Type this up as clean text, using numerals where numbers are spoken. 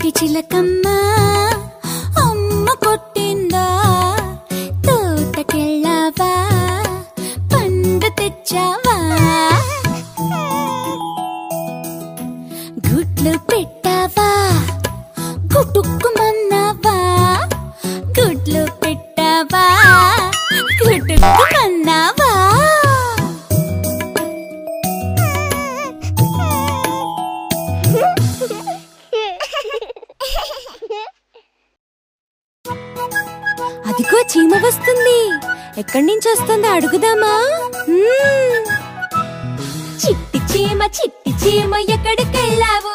చిట్టి చిలకమ్మ అమ్మ కొట్టిందా తోటకెళ్ళావా పండు తెచ్చావా గుడ్లు పెట్టావా గుటుక్కుమన్నావా గుడ్లు పెట్టావా గుటుక్కుమన్నావా అదిగో చీమ వస్తుంది. ఎక్కడి నుంచి వస్తుందో అడుగుదామా? చిట్టి చీమ ఎక్కడికెళ్ళావు?